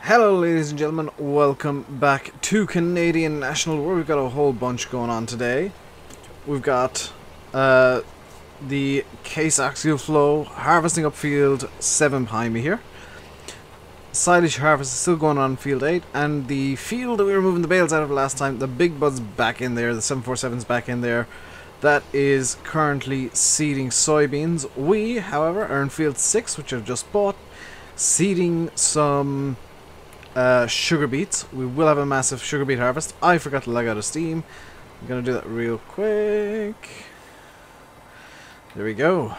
Hello ladies and gentlemen, welcome back to Canadian National, where we've got a whole bunch going on today. We've got the case axial flow, harvesting up field 7 behind me here. Silage harvest is still going on field 8, and the field that we were moving the bales out of last time, the big bud's back in there, the 747's back in there. That is currently seeding soybeans. We, however, are in field 6, which I've just bought, seeding some sugar beets. We will have a massive sugar beet harvest. I forgot to leg out of steam. I'm gonna do that real quick. There we go.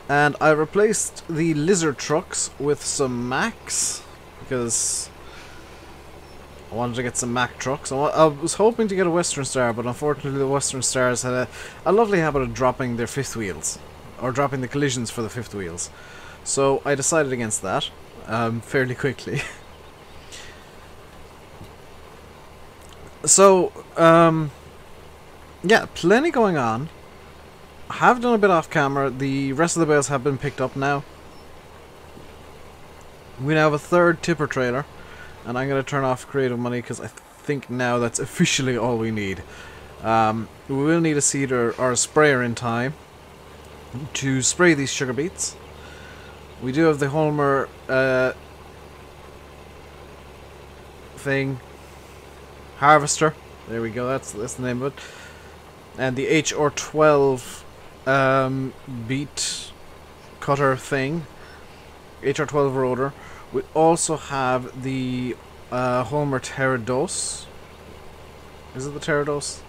And I replaced the lizard trucks with some Macs because I wanted to get some Mac trucks. I was hoping to get a Western Star, but unfortunately the Western Stars had a lovely habit of dropping their fifth wheels, or dropping the collisions for the fifth wheels. So I decided against that fairly quickly. So, yeah, plenty going on. I have done a bit off camera. The rest of the bales have been picked up now. We now have a third tipper trailer, and I'm going to turn off creative money because I think now that's officially all we need. We will need a seeder or a sprayer in time to spray these sugar beets. We do have the Holmer thing, harvester. There we go. That's the name of it. And the HR12 beet cutter thing, HR12 rotor. We also have the Holmer Terrados. Is it the Terrados?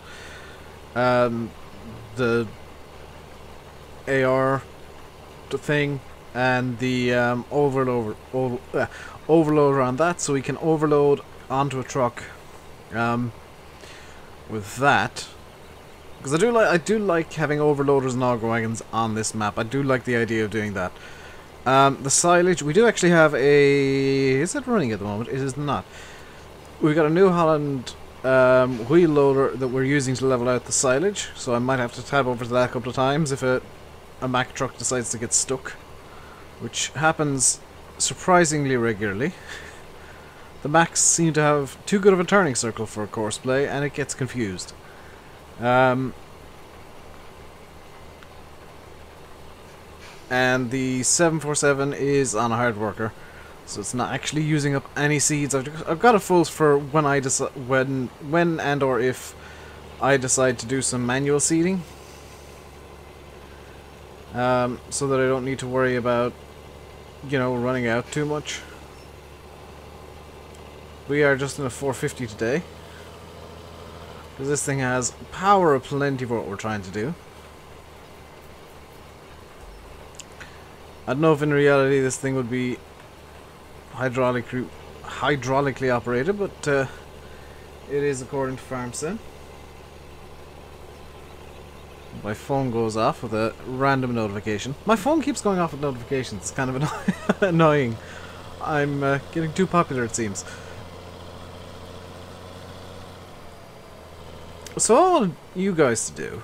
The AR thing. And the overloader on that, so we can overload onto a truck with that. Because I do like having overloaders and auger wagons on this map. I do like the idea of doing that. The silage, we do actually have a... Is it running at the moment? It is not. We've got a New Holland wheel loader that we're using to level out the silage, so I might have to tab over to that a couple of times if a Mack truck decides to get stuck, which happens surprisingly regularly. The Macs seem to have too good of a turning circle for a course play, and it gets confused. And the 747 is on a hard worker, so it's not actually using up any seeds. I've got it full for when I decide, when and or if I decide to do some manual seeding, so that I don't need to worry about, you know, running out too much. We are just in a 450 today, because this thing has power aplenty for what we're trying to do. I don't know if in reality this thing would be hydraulically operated, but it is according to FarmSim. My phone goes off with a random notification. My phone keeps going off with notifications. It's kind of annoying. I'm getting too popular, it seems. So all I want you guys to do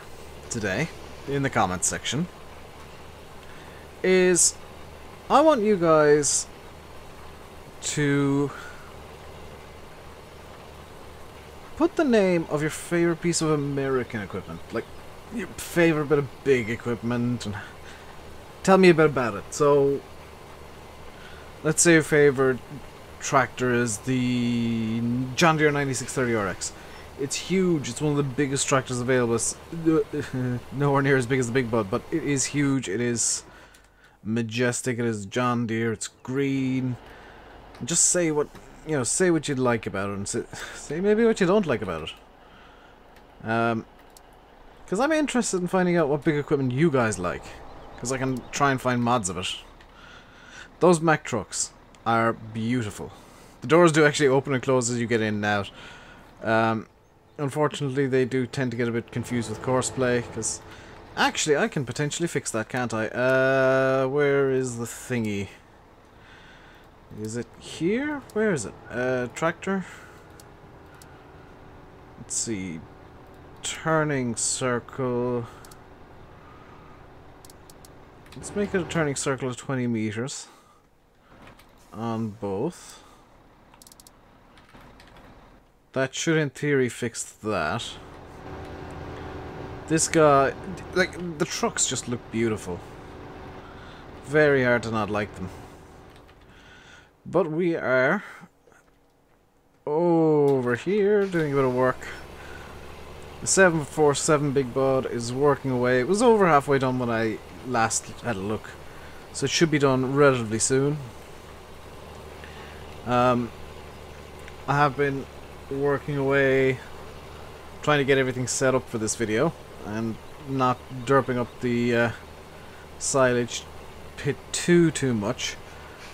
today, in the comments section, is I want you guys to put the name of your favorite piece of American equipment, like your favorite bit of big equipment, and tell me a bit about it. So let's say your favorite tractor is the John Deere 9630RX. It's huge. It's one of the biggest tractors available. It's nowhere near as big as the Big Bud, but it is huge. It is majestic. It is John Deere. It's green. Just say what, you know, say what you'd like about it, and say maybe what you don't like about it. Because I'm interested in finding out what big equipment you guys like, because I can try and find mods of it. Those Mack trucks are beautiful. The doors do actually open and close as you get in and out. Unfortunately, they do tend to get a bit confused with course play, because actually I can potentially fix that, can't I? Where is the thingy? Is it here? Where is it? Tractor? Let's see. Turning circle. Let's make it a turning circle of 20 meters. on both. That should in theory fix that. This guy, like, the trucks just look beautiful. Very hard to not like them. But we are over here doing a bit of work. The 747 Big Bud is working away. It was over halfway done when I last had a look, so it should be done relatively soon. I have been working away trying to get everything set up for this video and not derping up the silage pit too much.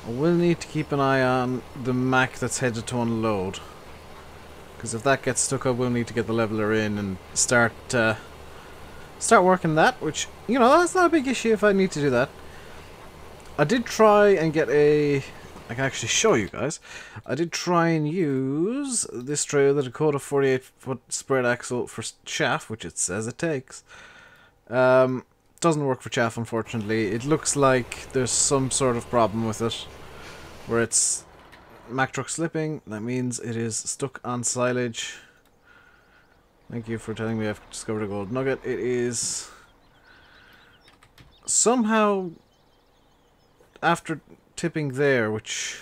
I will need to keep an eye on the Mack that's headed to unload, because if that gets stuck up, we'll need to get the leveler in and start working that, which, you know, that's not a big issue if I need to do that. I did try and get a... I can actually show you guys. I did try and use this trailer, the Dakota 48-foot spread axle for chaff, which it says it takes. Doesn't work for chaff, unfortunately. It looks like there's some sort of problem with it, where it's Mack truck slipping. That means it is stuck on silage. Thank you for telling me I've discovered a gold nugget. It is somehow after tipping there, which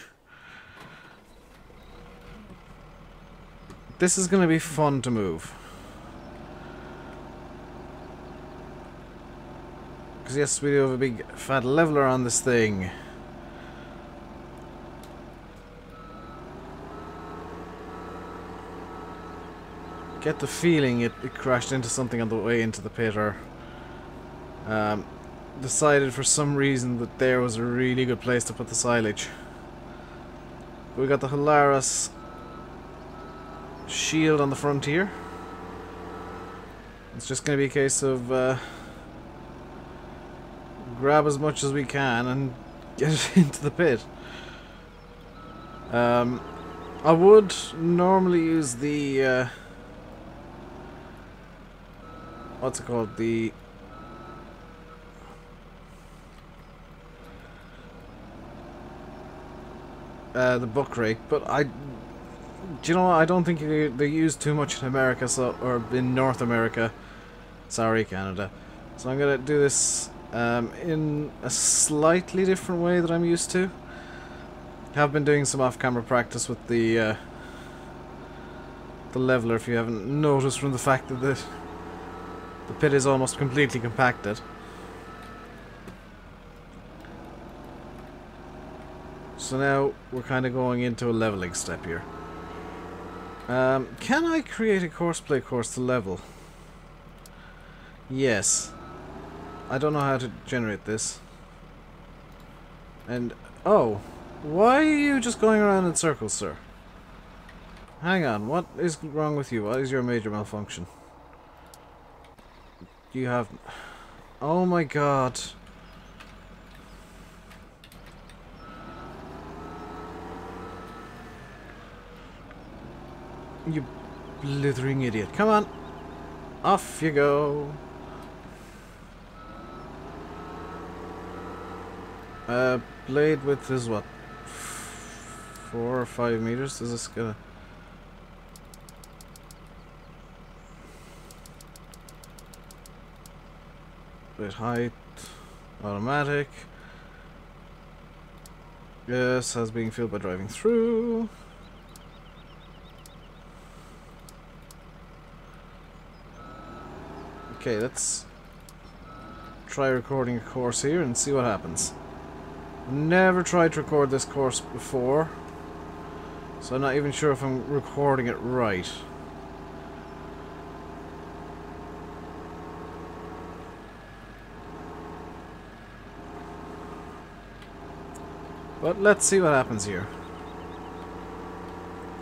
this is going to be fun to move. Because yes, we do have a big fat leveler on this thing. Get the feeling it crashed into something on the way into the pit, or decided for some reason that there was a really good place to put the silage. We got the Hilarious shield on the front here. It's just going to be a case of grab as much as we can and get it into the pit. I would normally use the what's it called, the buck rake, but do you know what? I don't think they use too much in America, or in North America. Sorry, Canada. So I'm gonna do this in a slightly different way that I'm used to. Have been doing some off-camera practice with the leveler, if you haven't noticed from the fact that the pit is almost completely compacted. So now we're kind of going into a leveling step here. Can I create a courseplay course to level? Yes. I don't know how to generate this. And, oh, why are you just going around in circles, sir? Hang on, what is wrong with you? What is your major malfunction? You have... Oh my god. You blithering idiot. Come on. Off you go. Blade width is what? 4 or 5 meters? Is this gonna... Blade height. Automatic. Yes, has being filled by driving through. Okay, let's try recording a course here and see what happens. Never tried to record this course before, so I'm not even sure if I'm recording it right. But let's see what happens here.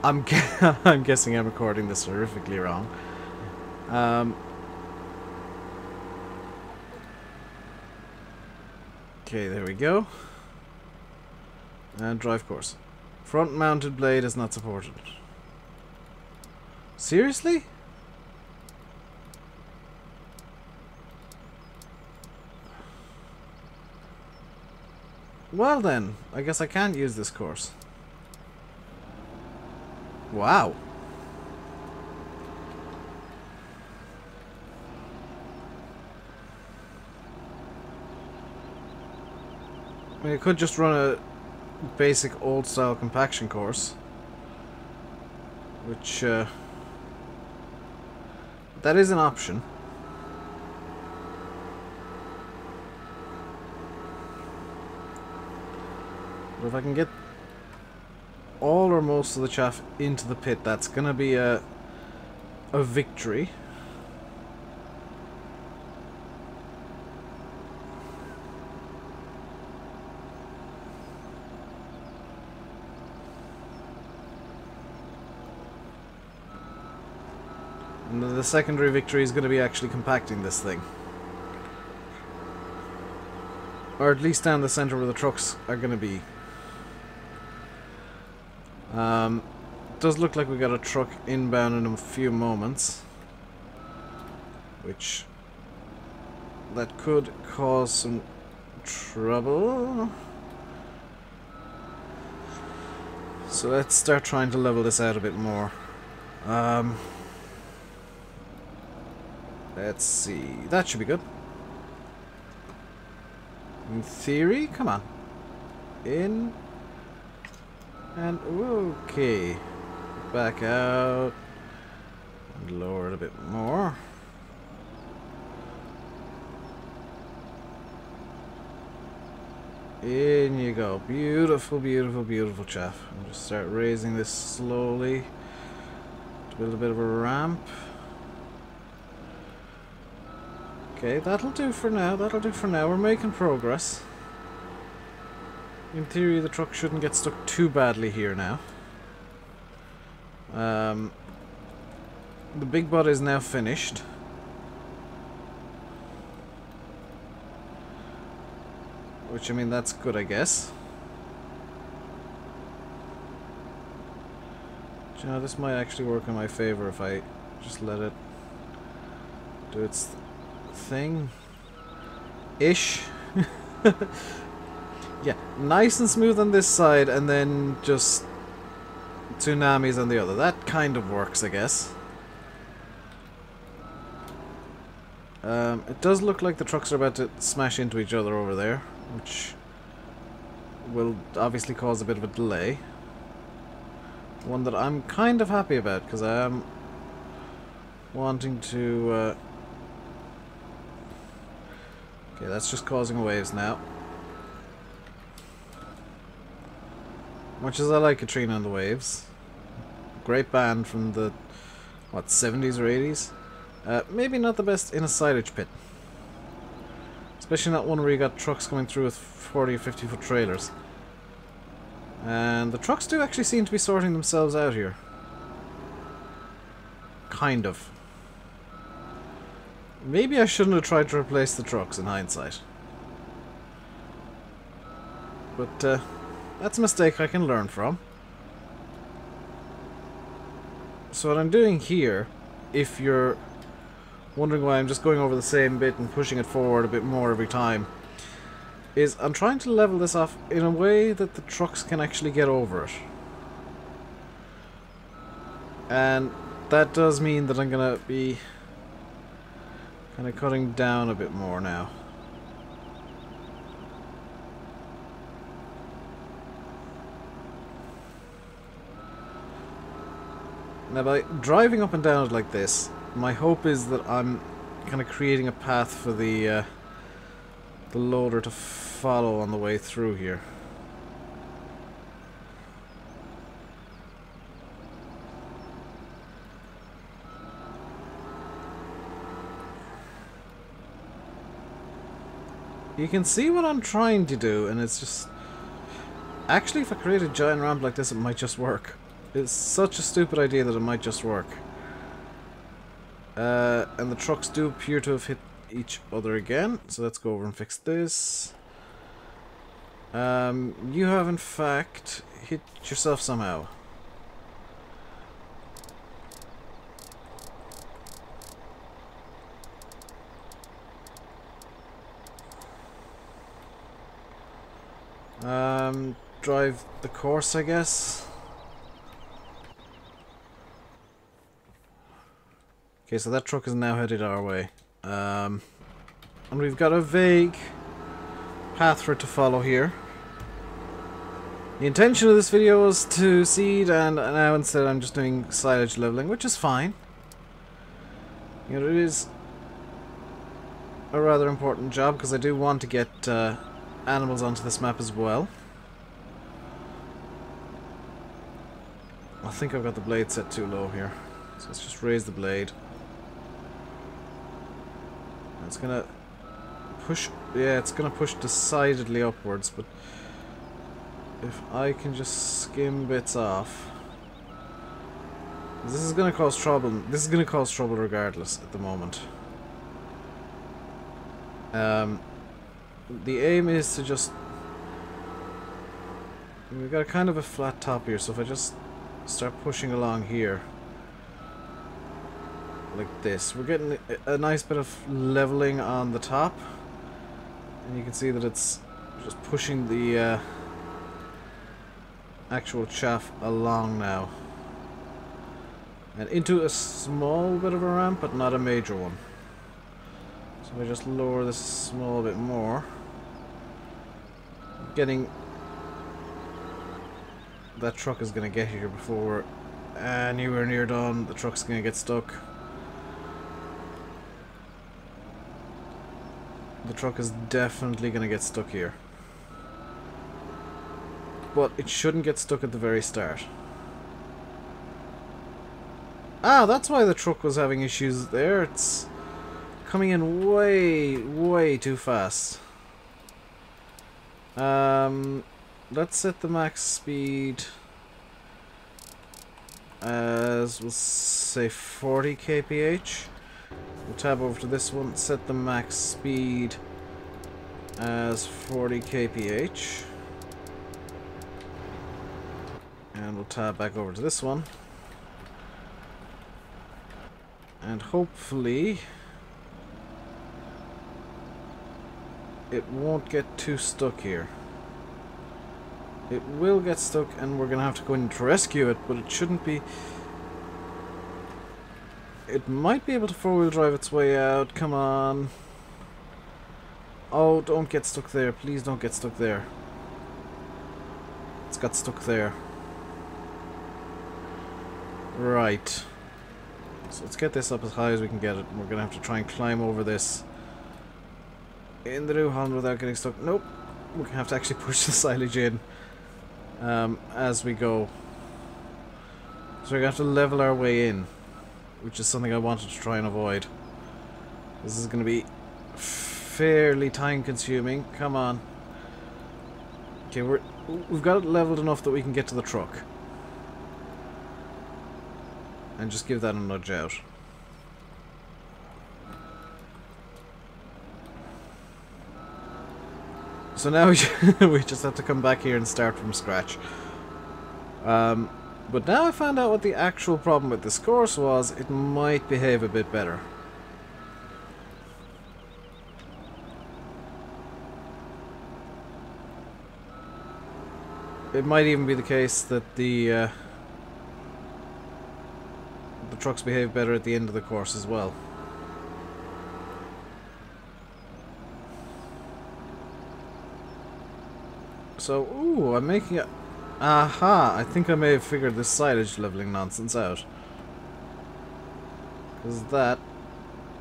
I'm guessing I'm recording this horrifically wrong. Okay, there we go. And drive course. Front mounted blade is not supported. Seriously? Well then, I guess I can't use this course. Wow. I mean, I could just run a basic old-style compaction course. Which, that is an option. But if I can get all or most of the chaff into the pit, that's gonna be a victory. And the secondary victory is going to be actually compacting this thing. Or at least down the center where the trucks are going to be. Does look like we got a truck inbound in a few moments. Which... that could cause some trouble. So let's start trying to level this out a bit more. Let's see. That should be good. In theory, come on. In. And okay. Back out. And lower it a bit more. In you go. Beautiful, beautiful, beautiful chaff. And just start raising this slowly to build a bit of a ramp. Okay, that'll do for now. That'll do for now. We're making progress. In theory, the truck shouldn't get stuck too badly here now. The big butt is now finished. Which, I mean, that's good, I guess. Do you know, this might actually work in my favor if I just let it do its thing. Ish. Yeah, nice and smooth on this side, and then just tsunamis on the other. That kind of works, I guess. It does look like the trucks are about to smash into each other over there, which will obviously cause a bit of a delay. One that I'm kind of happy about, because I am wanting to... Okay, that's just causing waves now. Much as I like Katrina and the Waves. Great band from the, what, 70s or 80s? Maybe not the best in a silage pit. Especially not one where you got trucks coming through with 40 or 50 foot trailers. And the trucks do actually seem to be sorting themselves out here. Kind of. Maybe I shouldn't have tried to replace the trucks in hindsight. But that's a mistake I can learn from. So what I'm doing here, if you're wondering why I'm just going over the same bit and pushing it forward a bit more every time, is I'm trying to level this off in a way that the trucks can actually get over it. And that does mean that I'm gonna be kind of cutting down a bit more now. Now by driving up and down it like this, my hope is that I'm kind of creating a path for the loader to follow on the way through here. You can see what I'm trying to do, and it's just... Actually, if I create a giant ramp like this, it might just work. It's such a stupid idea that it might just work. And the trucks do appear to have hit each other again, so let's go over and fix this. You have in fact hit yourself somehow. drive the course, I guess. Okay, so that truck is now headed our way. And we've got a vague path for it to follow here. The intention of this video was to seed, and now instead I'm just doing silage leveling, which is fine. You know, it is a rather important job because I do want to get animals onto this map as well. I think I've got the blade set too low here, so let's just raise the blade. It's gonna push, yeah, it's gonna push decidedly upwards, but if I can just skim bits off, this is gonna cause trouble. This is gonna cause trouble regardless at the moment. The aim is to just, we've got a kind of a flat top here, so if I just start pushing along here like this, we're getting a nice bit of leveling on the top, and you can see that it's just pushing the actual chaff along now and into a small bit of a ramp, but not a major one. So if I just lower this a small bit more, getting that truck is going to get here before we're anywhere near done. The truck's going to get stuck. The truck is definitely going to get stuck here. But it shouldn't get stuck at the very start. Ah, that's why the truck was having issues there. It's coming in way too fast. Let's set the max speed as, we'll say, 40 kph. We'll tab over to this one, set the max speed as 40 kph. And we'll tab back over to this one. And hopefully it won't get too stuck here. It will get stuck and we're gonna have to go in to rescue it, but it shouldn't be. It might be able to four-wheel drive its way out. Come on. Oh, don't get stuck there. Please don't get stuck there. It's got stuck there. Right. So let's get this up as high as we can get it. We're gonna have to try and climb over this in the New Holland without getting stuck. Nope. We're gonna have to actually push the silage in as we go. So we're gonna have to level our way in, which is something I wanted to try and avoid. This is gonna be fairly time consuming. Come on. Okay, we've got it leveled enough that we can get to the truck. And just give that a nudge out. So now we just have to come back here and start from scratch. But now I found out what the actual problem with this course was. It might behave a bit better. It might even be the case that the trucks behave better at the end of the course as well. So, ooh, I'm making a... Aha! I think I may have figured this silage leveling nonsense out. Because that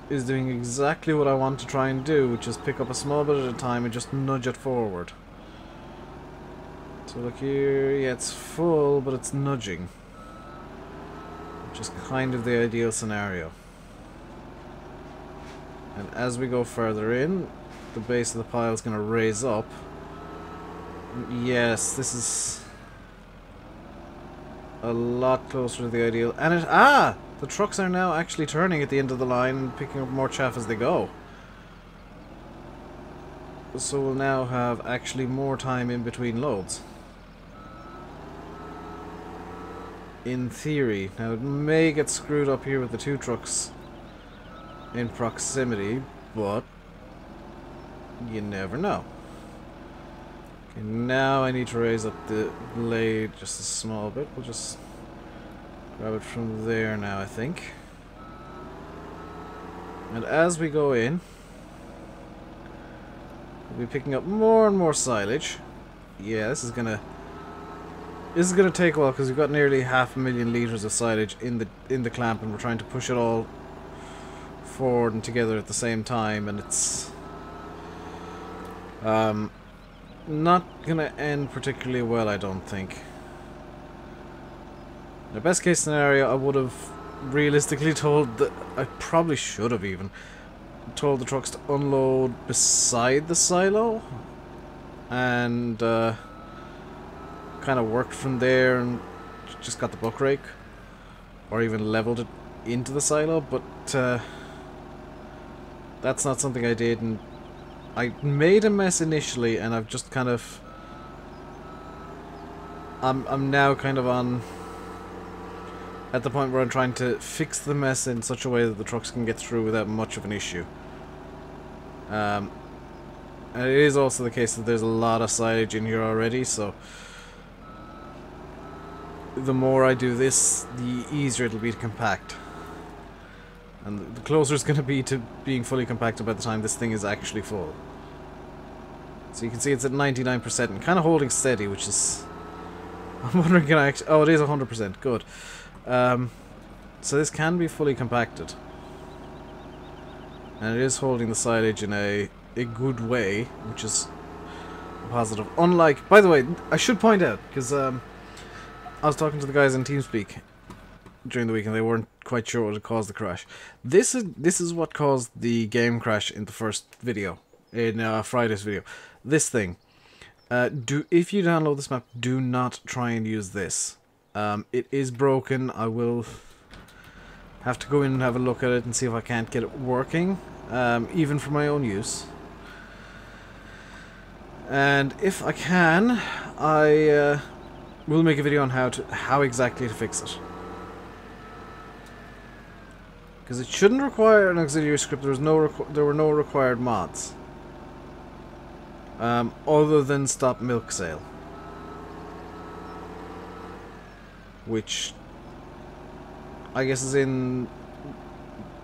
is doing exactly what I want to try and do, which is pick up a small bit at a time and just nudge it forward. So look here, yeah, it's full, but it's nudging. Which is kind of the ideal scenario. And as we go further in, the base of the pile is going to raise up. Yes, this is a lot closer to the ideal. And it... Ah! The trucks are now actually turning at the end of the line and picking up more chaff as they go. So we'll now have actually more time in between loads. In theory. Now it may get screwed up here with the two trucks in proximity, but you never know. Okay, now I need to raise up the blade just a small bit. We'll just grab it from there now, I think. And as we go in, we'll be picking up more and more silage. Yeah, this is gonna take a while because we've got nearly 500,000 liters of silage in the clamp, and we're trying to push it all forward and together at the same time, and it's not gonna end particularly well, I don't think. In the best case scenario, I would have realistically told that I probably should have even told the trucks to unload beside the silo and kind of worked from there and just got the buck rake, or even leveled it into the silo, but that's not something I did, and I made a mess initially, and I've just kind of I'm now kind of on at the point where I'm trying to fix the mess in such a way that the trucks can get through without much of an issue. And it is also the case that there's a lot of silage in here already, so the more I do this, the easier it'll be to compact. And the closer it's going to be to being fully compacted by the time this thing is actually full. So you can see it's at 99% and kind of holding steady, which is... I'm wondering, can I actually... Oh, it is 100%. Good. So this can be fully compacted. And it is holding the silage in a good way, which is positive. Unlike... By the way, I should point out, because I was talking to the guys in TeamSpeak during the week, and they weren't quite sure what had caused the crash. This is what caused the game crash in the first video, in Friday's video. This thing. If you download this map, do not try and use this. It is broken. I will have to go in and have a look at it and see if I can't get it working, even for my own use. And if I can, I will make a video on how exactly to fix it. Because it shouldn't require an auxiliary script. There were no required mods, other than stop milk sale, which I guess is in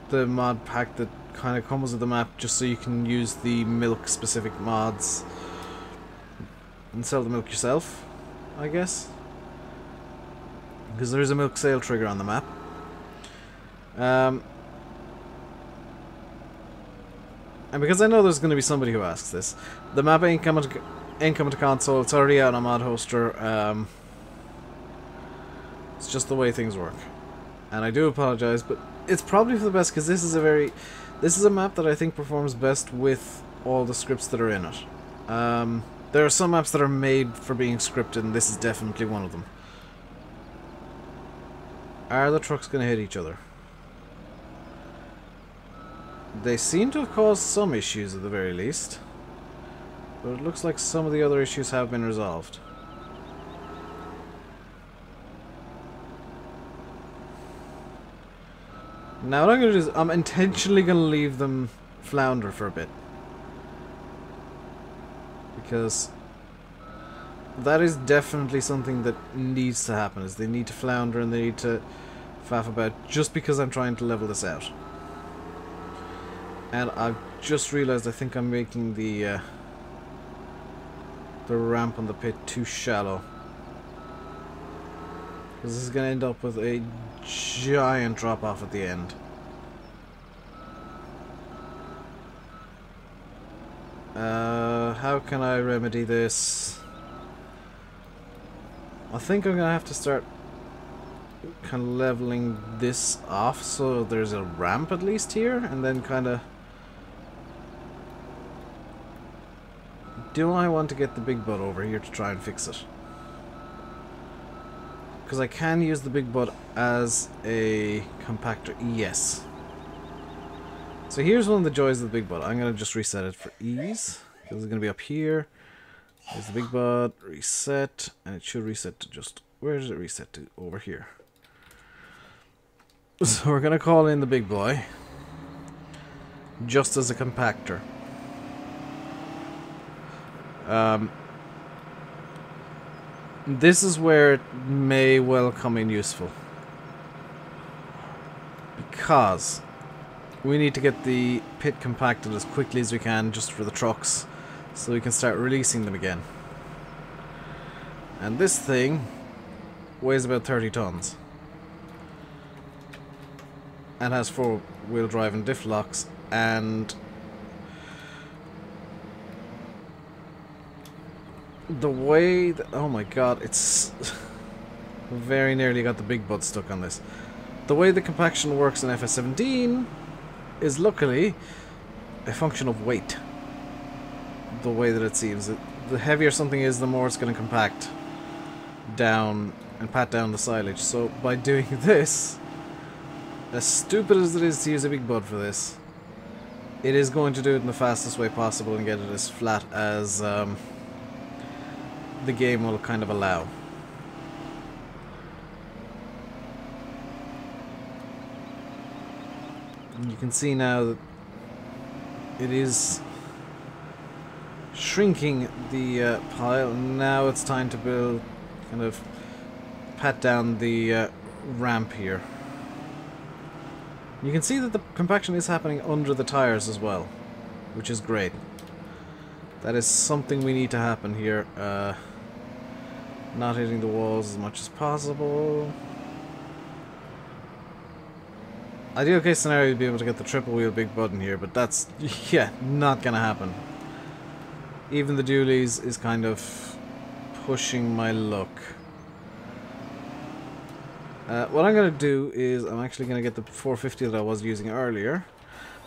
the mod pack that kind of comes with the map, just so you can use the milk specific mods and sell the milk yourself, I guess, because there is a milk sale trigger on the map. And because I know there's going to be somebody who asks this, the map ain't coming to console. It's already out on Mod Hoster. It's just the way things work, and I do apologize, but it's probably for the best, because this is a map that I think performs best with all the scripts that are in it. There are some maps that are made for being scripted, and this is definitely one of them. Are the trucks going to hit each other? They seem to have caused some issues at the very least, but it looks like some of the other issues have been resolved. Now what I'm going to do is I'm intentionally going to leave them flounder for a bit, because that is definitely something that needs to happen, is they need to flounder and they need to faff about, just because I'm trying to level this out. And I've just realized I think I'm making the ramp on the pit too shallow, because this is going to end up with a giant drop off at the end. How can I remedy this? I think I'm going to have to start kind of leveling this off so there's a ramp at least here, and then kind of... Do I want to get the big butt over here to try and fix it? Because I can use the big butt as a compactor. Yes. So here's one of the joys of the big butt. I'm going to just reset it for ease, because it's going to be up here. There's the big butt, reset, and it should reset to just... Where does it reset to? Over here. So we're going to call in the big boy just as a compactor. This is where it may well come in useful. Because we need to get the pit compacted as quickly as we can just for the trucks, so we can start releasing them again. And this thing weighs about 30 tons. And has 4-wheel drive and diff locks, and the way that, oh my god, it's very nearly got the big bud stuck on this. The way the compaction works in FS17 is luckily a function of weight. The way that it seems. The heavier something is, the more it's going to compact down and pat down the silage. So by doing this, as stupid as it is to use a big bud for this, it is going to do it in the fastest way possible and get it as flat as the game will kind of allow. And you can see now that it is shrinking the pile. Now it's time to build, kind of pat down the ramp here. You can see that the compaction is happening under the tires as well, which is great. That is something we need to happen here. Not hitting the walls as much as possible. Ideal case scenario would be able to get the triple wheel big button here, but that's, yeah, not gonna happen. Even the dualies is kind of pushing my luck. What I'm going to do is I'm actually going to get the 450 that I was using earlier.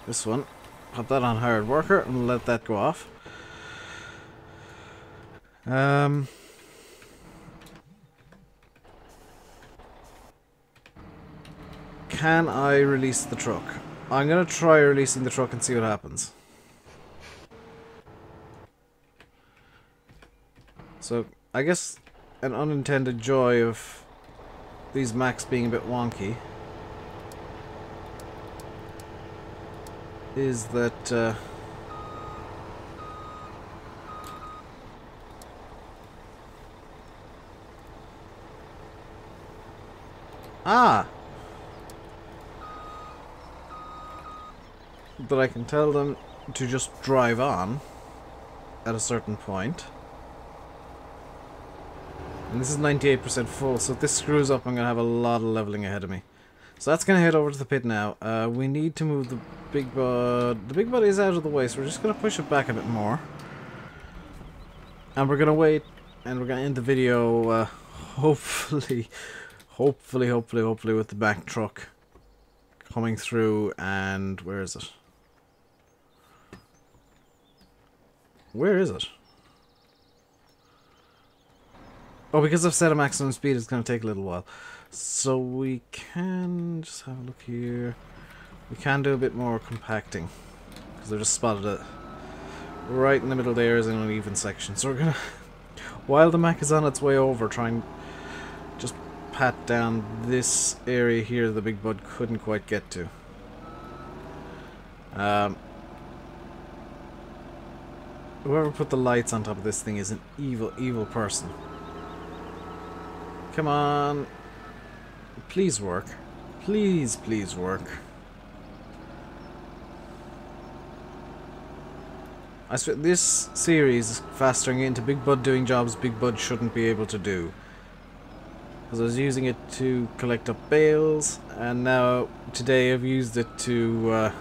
This one. Pop that on hard worker and let that go off. Can I release the truck? I'm going to try releasing the truck and see what happens. So, I guess an unintended joy of these Macs being a bit wonky is that that I can tell them to just drive on at a certain point. And this is 98% full, so if this screws up, I'm going to have a lot of leveling ahead of me. So that's going to head over to the pit now. We need to move the big bud. The big bud is out of the way, so we're just going to push it back a bit more. And we're going to wait, and we're going to end the video, hopefully with the back truck coming through. And where is it? Where is it? Oh, because I've set a maximum speed, it's going to take a little while. So we can just have a look here. We can do a bit more compacting, because I just spotted it right in the middle there is an uneven section. So we're going to, while the Mac is on its way over, try and just pat down this area here the big bud couldn't quite get to. Whoever put the lights on top of this thing is an evil person. Come on. Please work. Please work. I swear, this series is fastering into Big Bud doing jobs Big Bud shouldn't be able to do. Because I was using it to collect up bales, and now today I've used it to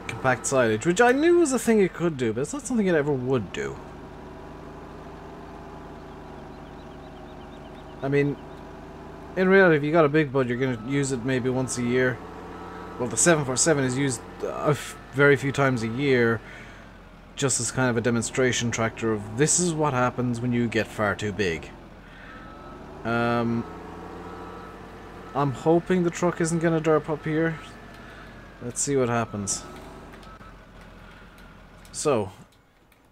compact silage, which I knew was a thing it could do, but it's not something it ever would do. I mean, in reality, if you got a big bud, you're going to use it maybe once a year. Well, the 747 is used very few times a year, just as kind of a demonstration tractor of this is what happens when you get far too big. I'm hoping the truck isn't going to derp up here. Let's see what happens. So,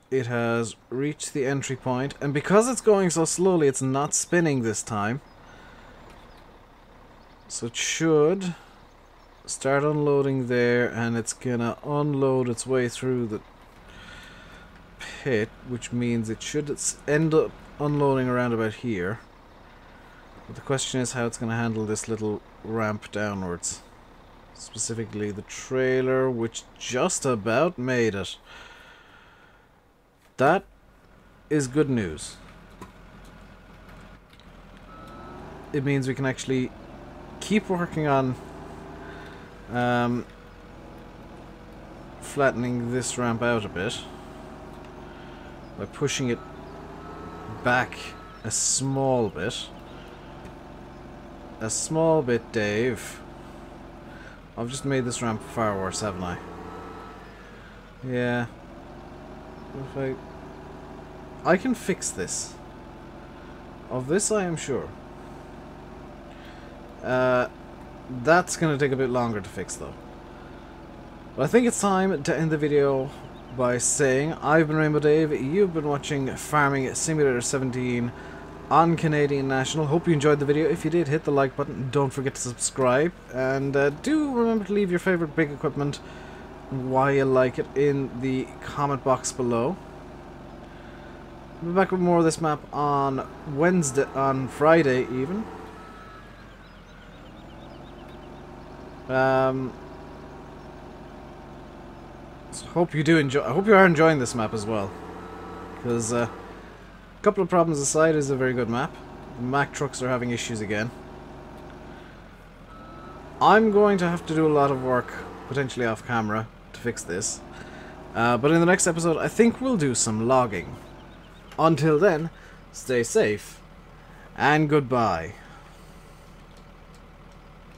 it has reached the entry point, and because it's going so slowly, it's not spinning this time. So it should start unloading there, and it's gonna unload its way through the pit, which means it should end up unloading around about here. But the question is how it's going to handle this little ramp downwards. Specifically the trailer, which just about made it. That is good news. It means we can actually keep working on flattening this ramp out a bit by pushing it back a small bit. A small bit, Dave. I've just made this ramp far worse, haven't I? Yeah. If I can fix this. Of this I am sure. That's gonna take a bit longer to fix though. But I think it's time to end the video by saying I've been RainbowDave, you've been watching Farming Simulator 17 on Canadian National. Hope you enjoyed the video. If you did, hit the like button, don't forget to subscribe, and do remember to leave your favourite big equipment and why you like it in the comment box below. We'll be back with more of this map on Friday even. So hope you do enjoy. I hope you are enjoying this map as well, because a couple of problems aside, is a very good map. The Mack trucks are having issues again. I'm going to have to do a lot of work, potentially off camera, to fix this. But in the next episode, I think we'll do some logging. Until then, stay safe and goodbye.